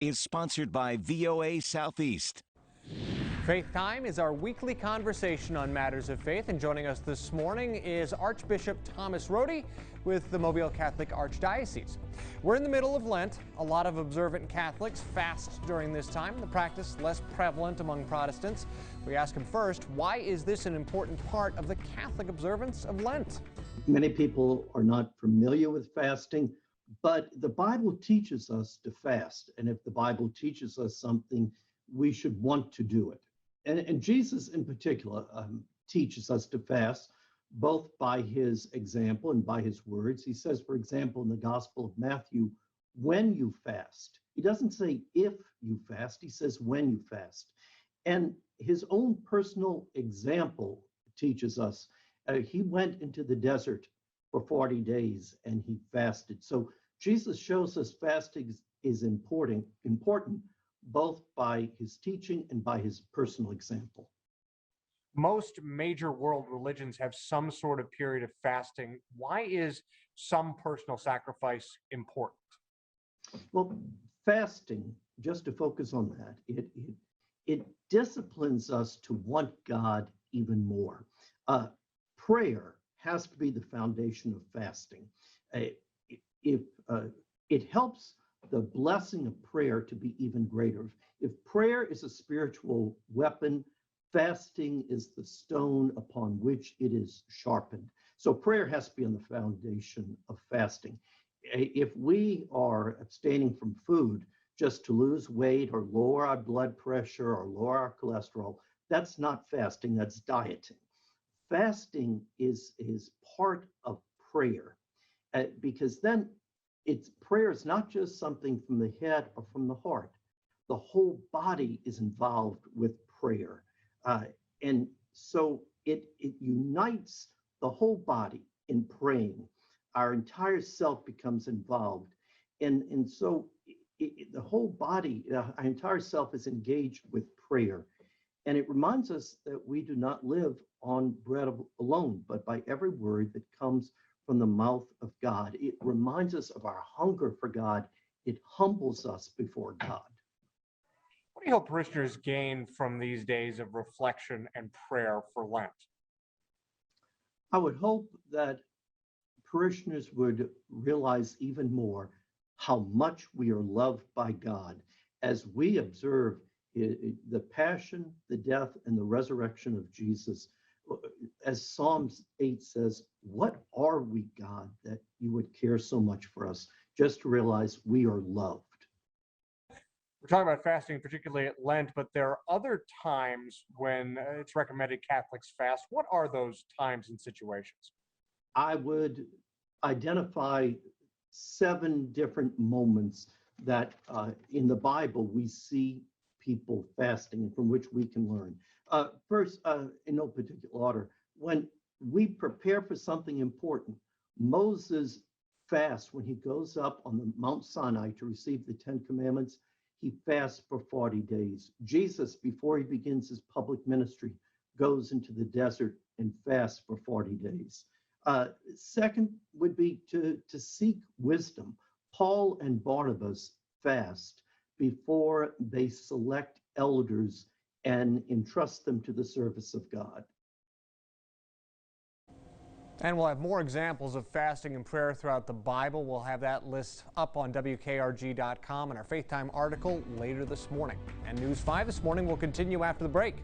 is sponsored by VOA Southeast. Faith Time is our weekly conversation on matters of faith, and joining us this morning is Archbishop Thomas Rohde with the Mobile Catholic Archdiocese. We're in the middle of Lent. A lot of observant Catholics fast during this time, the practice less prevalent among Protestants. We ask him first, why is this an important part of the Catholic observance of Lent? Many people are not familiar with fasting, but the Bible teaches us to fast. And if the Bible teaches us something, we should want to do it. And Jesus in particular teaches us to fast, both by his example and by his words. He says, for example, in the Gospel of Matthew, when you fast. He doesn't say if you fast, he says when you fast. And his own personal example teaches us. He went into the desert for 40 days and he fasted. So Jesus shows us fasting is important both by his teaching and by his personal example. Most major world religions have some sort of period of fasting. Why is some personal sacrifice important? Well, fasting, just to focus on that, it disciplines us to want God even more. Prayer has to be the foundation of fasting. It helps the blessing of prayer to be even greater. If prayer is a spiritual weapon, fasting is the stone upon which it is sharpened. So prayer has to be on the foundation of fasting. If we are abstaining from food just to lose weight or lower our blood pressure or lower our cholesterol, that's not fasting, that's dieting. Fasting is part of prayer, because then prayer is not just something from the head or from the heart. The whole body is involved with prayer. And so it unites the whole body in praying. Our entire self becomes involved. And so the whole body, our entire self is engaged with prayer. And it reminds us that we do not live on bread alone, but by every word that comes from the mouth of God. It reminds us of our hunger for God. It humbles us before God. What do you hope parishioners gain from these days of reflection and prayer for Lent? I would hope that parishioners would realize even more how much we are loved by God as we observe the passion, the death, and the resurrection of Jesus. As Psalms 8 says, what are we, God, that you would care so much for us? Just to realize we are loved. We're talking about fasting, particularly at Lent, but there are other times when it's recommended Catholics fast. What are those times and situations? I would identify 7 different moments that in the Bible we see people fasting and from which we can learn. First, in no particular order, when we prepare for something important, Moses fasts when he goes up on the Mount Sinai to receive the 10 Commandments. He fasts for 40 days. Jesus, before he begins his public ministry, goes into the desert and fasts for 40 days. Second would be to seek wisdom. Paul and Barnabas fast before they select elders and entrust them to the service of God. And we'll have more examples of fasting and prayer throughout the Bible. We'll have that list up on WKRG.com in our Faith Time article later this morning. And News 5 this morning will continue after the break.